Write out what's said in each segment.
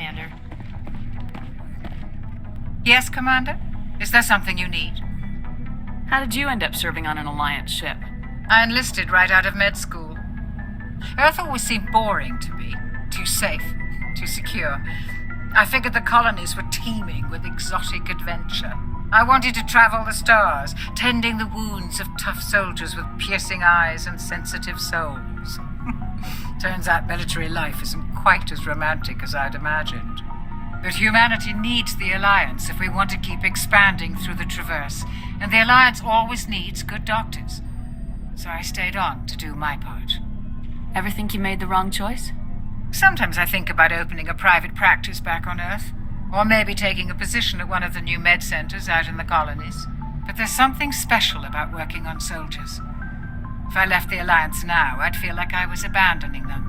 Commander. Yes, Commander? Is there something you need? How did you end up serving on an Alliance ship? I enlisted right out of med school. Earth always seemed boring to me. Too safe, too secure. I figured the colonies were teeming with exotic adventure. I wanted to travel the stars, tending the wounds of tough soldiers with piercing eyes and sensitive souls. Turns out military life isn't quite as romantic as I'd imagined. But humanity needs the Alliance if we want to keep expanding through the Traverse, and the Alliance always needs good doctors. So I stayed on to do my part. Ever think you made the wrong choice? Sometimes I think about opening a private practice back on Earth, or maybe taking a position at one of the new med centers out in the colonies. But there's something special about working on soldiers. If I left the Alliance now, I'd feel like I was abandoning them.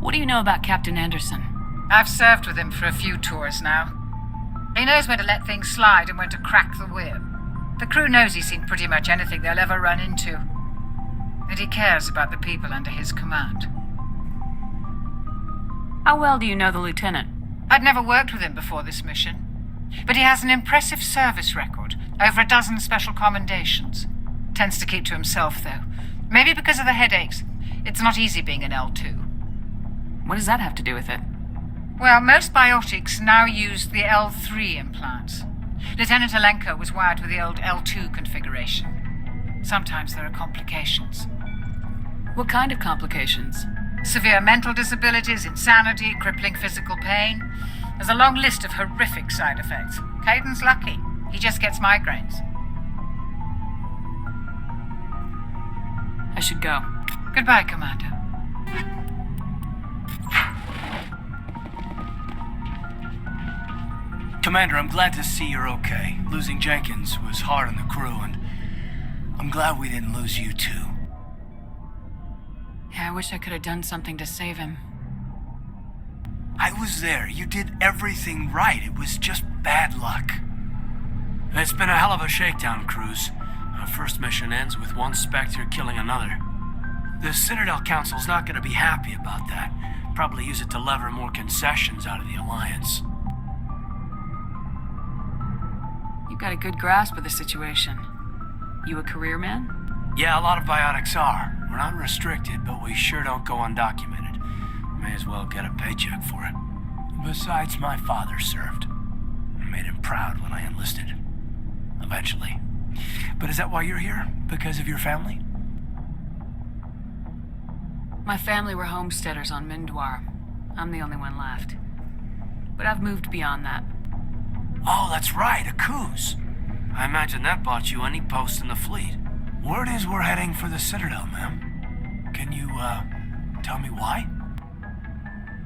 What do you know about Captain Anderson? I've served with him for a few tours now. He knows when to let things slide and when to crack the whip. The crew knows he's seen pretty much anything they'll ever run into. And he cares about the people under his command. How well do you know the lieutenant? I'd never worked with him before this mission. But he has an impressive service record, over a dozen special commendations. Tends to keep to himself, though. Maybe because of the headaches. It's not easy being an L2. What does that have to do with it? Well, most biotics now use the L3 implants. Lieutenant Alenko was wired with the old L2 configuration. Sometimes there are complications. What kind of complications? Severe mental disabilities, insanity, crippling physical pain. There's a long list of horrific side effects. Kaidan's lucky. He just gets migraines. I should go. Goodbye, Commander. Commander, I'm glad to see you're okay. Losing Jenkins was hard on the crew, and I'm glad we didn't lose you too. Yeah, I wish I could have done something to save him. I was there. You did everything right. It was just bad luck. It's been a hell of a shakedown, Cruz. Our first mission ends with one Spectre killing another. The Citadel Council's not going to be happy about that. Probably use it to lever more concessions out of the Alliance. You've got a good grasp of the situation. You a career man? Yeah, a lot of biotics are. We're not restricted, but we sure don't go undocumented. May as well get a paycheck for it. Besides, my father served. I made him proud when I enlisted. Eventually. But is that why you're here? Because of your family? My family were homesteaders on Mindwar. I'm the only one left. But I've moved beyond that. Oh, that's right, a Coos. I imagine that bought you any post in the fleet. Word is we're heading for the Citadel, ma'am. Can you, tell me why?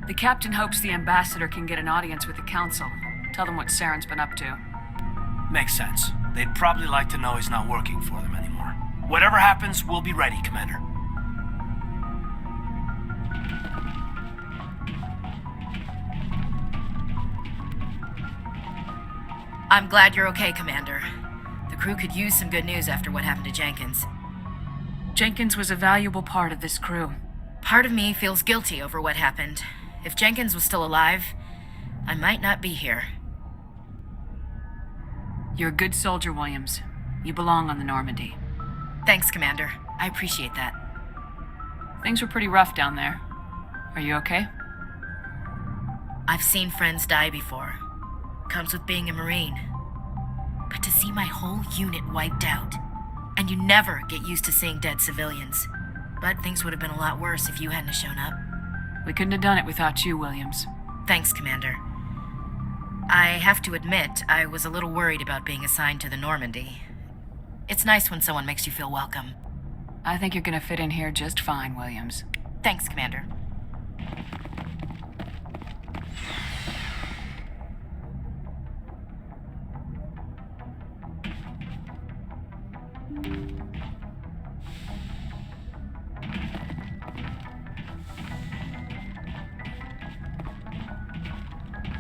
The captain hopes the ambassador can get an audience with the council. Tell them what Saren's been up to. Makes sense. They'd probably like to know he's not working for them anymore. Whatever happens, we'll be ready, Commander. I'm glad you're okay, Commander. The crew could use some good news after what happened to Jenkins. Jenkins was a valuable part of this crew. Part of me feels guilty over what happened. If Jenkins was still alive, I might not be here. You're a good soldier, Williams. You belong on the Normandy. Thanks, Commander. I appreciate that. Things were pretty rough down there. Are you okay? I've seen friends die before. Comes with being a Marine. But to see my whole unit wiped out, and you never get used to seeing dead civilians. But things would have been a lot worse if you hadn't shown up. We couldn't have done it without you, Williams. Thanks, Commander. I have to admit, I was a little worried about being assigned to the Normandy. It's nice when someone makes you feel welcome. I think you're gonna fit in here just fine, Williams. Thanks, Commander.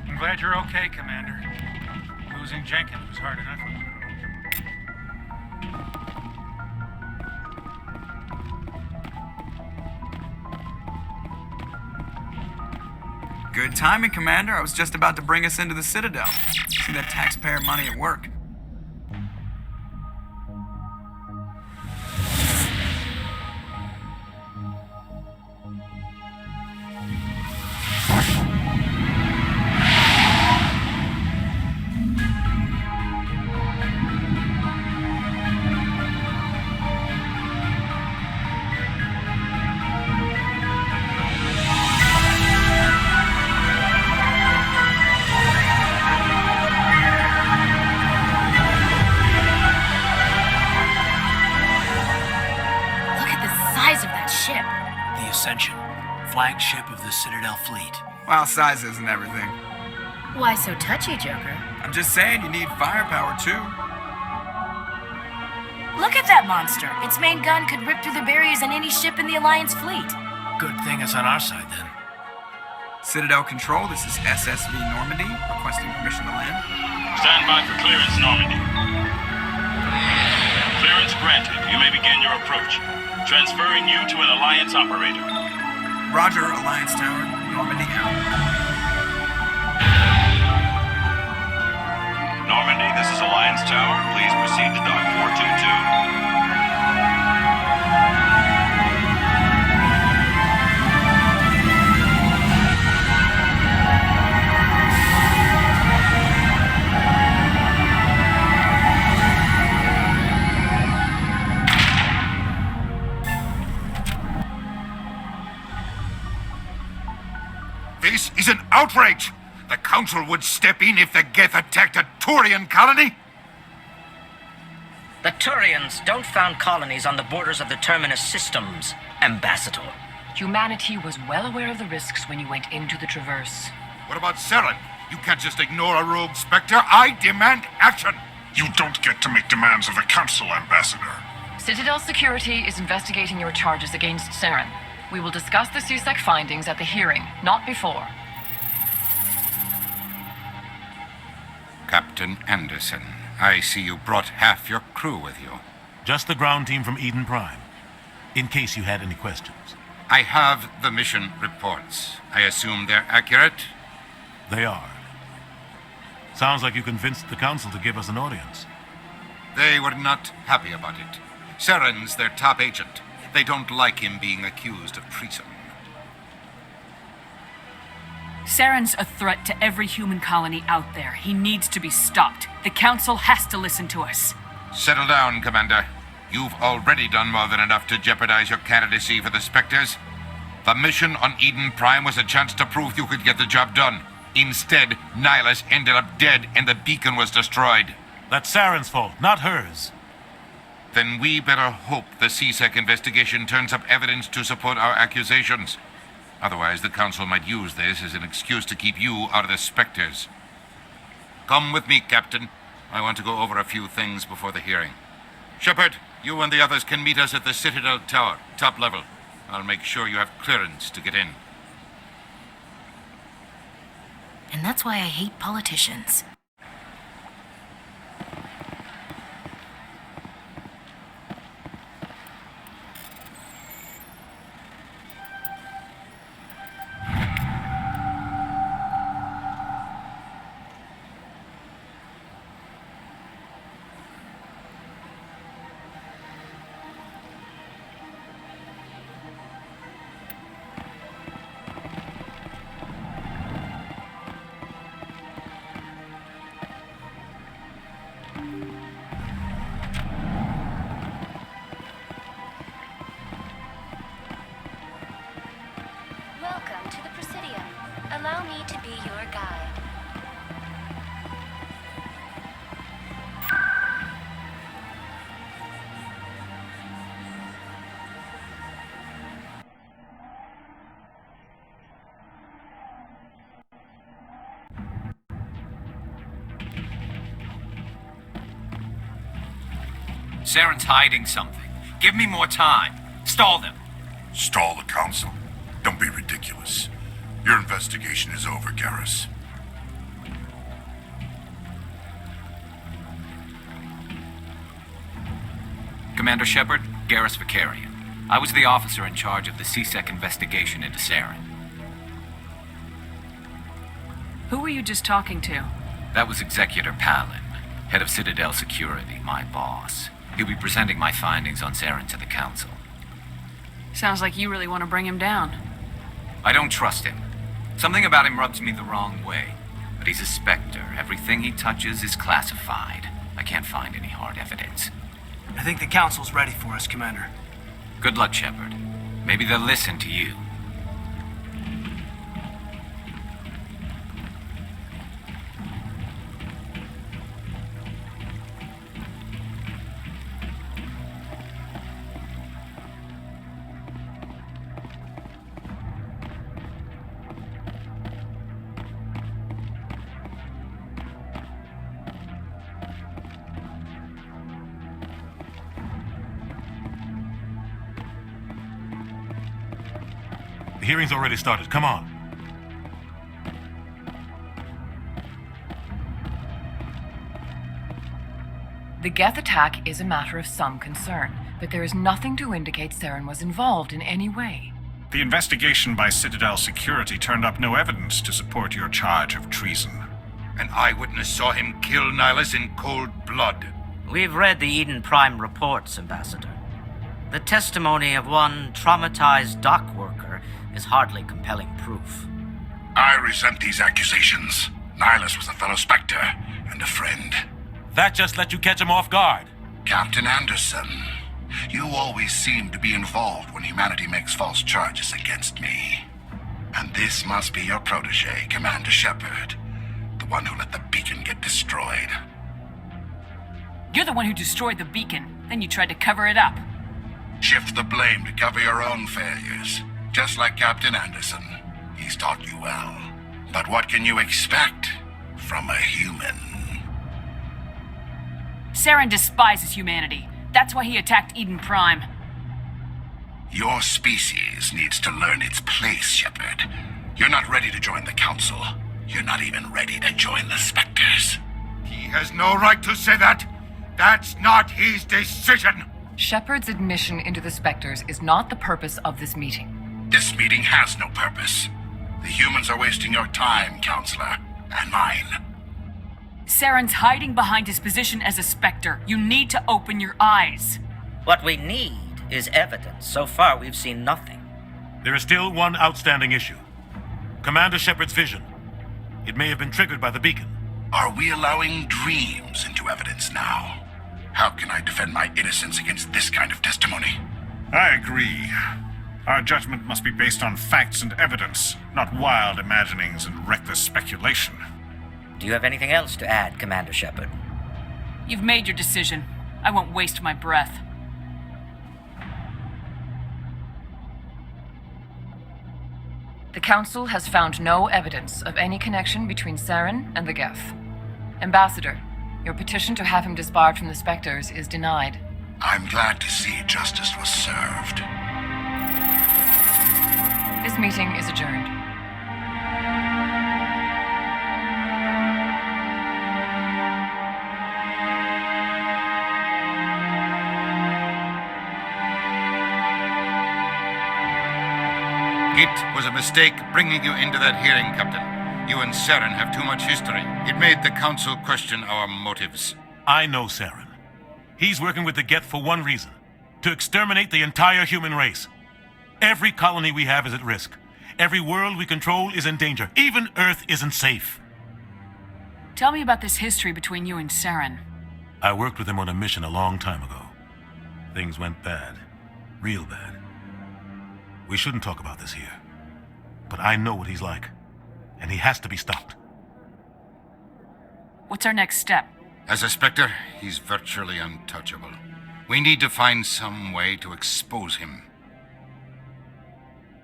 I'm glad you're okay, Commander. Losing Jenkins was hard enough on you. Good timing, Commander. I was just about to bring us into the Citadel. See that taxpayer money at work. Flagship of the Citadel fleet. Well, size isn't everything. Why so touchy, Joker? I'm just saying you need firepower, too. Look at that monster. Its main gun could rip through the barriers in any ship in the Alliance fleet. Good thing it's on our side, then. Citadel Control, this is SSV Normandy, requesting permission to land. Stand by for clearance, Normandy. Clearance granted. You may begin your approach. Transferring you to an Alliance operator. Roger, Alliance Tower, Normandy out. Normandy, this is Alliance Tower. Please proceed to dock 422. This is an outrage! The Council would step in if the Geth attacked a Turian colony? The Turians don't found colonies on the borders of the Terminus systems, Ambassador. Humanity was well aware of the risks when you went into the Traverse. What about Saren? You can't just ignore a rogue Spectre. I demand action! You don't get to make demands of the Council, Ambassador. Citadel Security is investigating your charges against Saren. We will discuss the CSEC findings at the hearing, not before. Captain Anderson, I see you brought half your crew with you. Just the ground team from Eden Prime, in case you had any questions. I have the mission reports. I assume they're accurate? They are. Sounds like you convinced the Council to give us an audience. They were not happy about it. Saren's their top agent. They don't like him being accused of treason. Saren's a threat to every human colony out there. He needs to be stopped. The Council has to listen to us. Settle down, Commander. You've already done more than enough to jeopardize your candidacy for the Spectres. The mission on Eden Prime was a chance to prove you could get the job done. Instead, Nihilus ended up dead and the beacon was destroyed. That's Saren's fault, not hers. Then we better hope the CSEC investigation turns up evidence to support our accusations. Otherwise, the Council might use this as an excuse to keep you out of the Spectres. Come with me, Captain. I want to go over a few things before the hearing. Shepard, you and the others can meet us at the Citadel Tower, top level. I'll make sure you have clearance to get in. And that's why I hate politicians. Welcome to the Presidium. Allow me to be your guide. Saren's hiding something. Give me more time. Stall them. Stall the Council? Don't be ridiculous. Your investigation is over, Garrus. Commander Shepard, Garrus Vicarian. I was the officer in charge of the CSEC investigation into Saren. Who were you just talking to? That was Executor Palin, head of Citadel Security, my boss. He'll be presenting my findings on Saren to the Council. Sounds like you really want to bring him down. I don't trust him. Something about him rubs me the wrong way. But he's a Spectre. Everything he touches is classified. I can't find any hard evidence. I think the Council's ready for us, Commander. Good luck, Shepard. Maybe they'll listen to you. The hearing's already started. Come on. The Geth attack is a matter of some concern, but there is nothing to indicate Saren was involved in any way. The investigation by Citadel Security turned up no evidence to support your charge of treason. An eyewitness saw him kill Nihilus in cold blood. We've read the Eden Prime reports, Ambassador. The testimony of one traumatized dock worker is hardly compelling proof. I resent these accusations. Nihilus was a fellow Spectre and a friend. That just let you catch him off guard. Captain Anderson, you always seem to be involved when humanity makes false charges against me. And this must be your protege, Commander Shepard, the one who let the beacon get destroyed. You're the one who destroyed the beacon, then you tried to cover it up. Shift the blame to cover your own failures. Just like Captain Anderson. He's taught you well. But what can you expect from a human? Saren despises humanity. That's why he attacked Eden Prime. Your species needs to learn its place, Shepard. You're not ready to join the Council. You're not even ready to join the Spectres. He has no right to say that. That's not his decision. Shepard's admission into the Spectres is not the purpose of this meeting. This meeting has no purpose. The humans are wasting your time, Counselor, and mine. Saren's hiding behind his position as a Spectre. You need to open your eyes. What we need is evidence. So far, we've seen nothing. There is still one outstanding issue. Commander Shepard's vision. It may have been triggered by the beacon. Are we allowing dreams into evidence now? How can I defend my innocence against this kind of testimony? I agree. Our judgment must be based on facts and evidence, not wild imaginings and reckless speculation. Do you have anything else to add, Commander Shepard? You've made your decision. I won't waste my breath. The Council has found no evidence of any connection between Saren and the Geth. Ambassador, your petition to have him disbarred from the Spectres is denied. I'm glad to see justice was served. This meeting is adjourned. It was a mistake bringing you into that hearing, Captain. You and Saren have too much history. It made the Council question our motives. I know Saren. He's working with the Geth for one reason. To exterminate the entire human race. Every colony we have is at risk. Every world we control is in danger. Even Earth isn't safe. Tell me about this history between you and Saren. I worked with him on a mission a long time ago. Things went bad. Real bad. We shouldn't talk about this here. But I know what he's like. And he has to be stopped. What's our next step? As a Spectre, he's virtually untouchable. We need to find some way to expose him.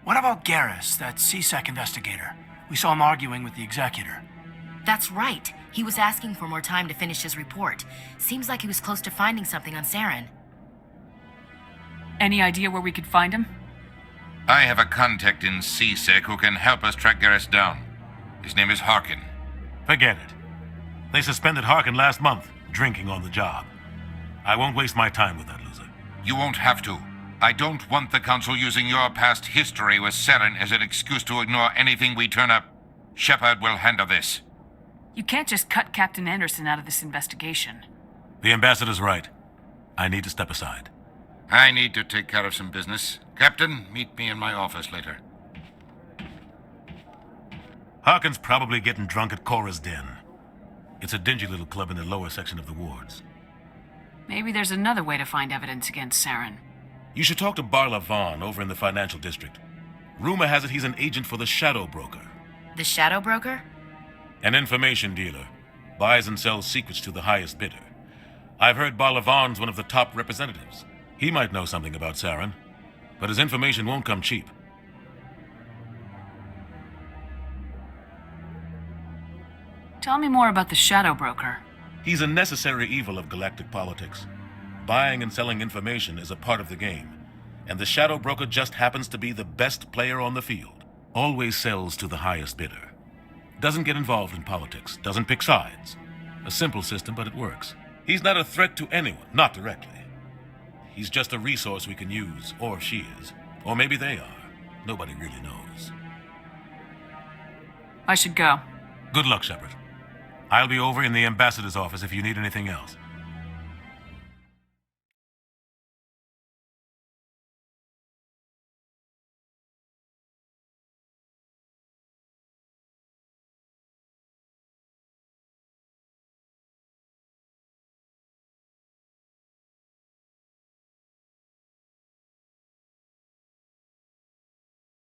What about Garrus, that CSEC investigator? We saw him arguing with the Executor. That's right. He was asking for more time to finish his report. Seems like he was close to finding something on Saren. Any idea where we could find him? I have a contact in CSEC who can help us track Garrus down. His name is Harkin. Forget it. They suspended Harkin last month, drinking on the job. I won't waste my time with that loser. You won't have to. I don't want the Council using your past history with Saren as an excuse to ignore anything we turn up. Shepard will handle this. You can't just cut Captain Anderson out of this investigation. The ambassador's right. I need to step aside. I need to take care of some business. Captain, meet me in my office later. Harkin's probably getting drunk at Cora's Den. It's a dingy little club in the lower section of the wards. Maybe there's another way to find evidence against Saren. You should talk to Barla Vaughn over in the financial district. Rumor has it he's an agent for the Shadow Broker. The Shadow Broker? An information dealer. Buys and sells secrets to the highest bidder. I've heard Barla Vaughn's one of the top representatives. He might know something about Saren, but his information won't come cheap. Tell me more about the Shadow Broker. He's a necessary evil of galactic politics. Buying and selling information is a part of the game, and the Shadow Broker just happens to be the best player on the field. Always sells to the highest bidder. Doesn't get involved in politics, doesn't pick sides. A simple system, but it works. He's not a threat to anyone, not directly. He's just a resource we can use, or she is. Or maybe they are. Nobody really knows. I should go. Good luck, Shepard. I'll be over in the ambassador's office if you need anything else.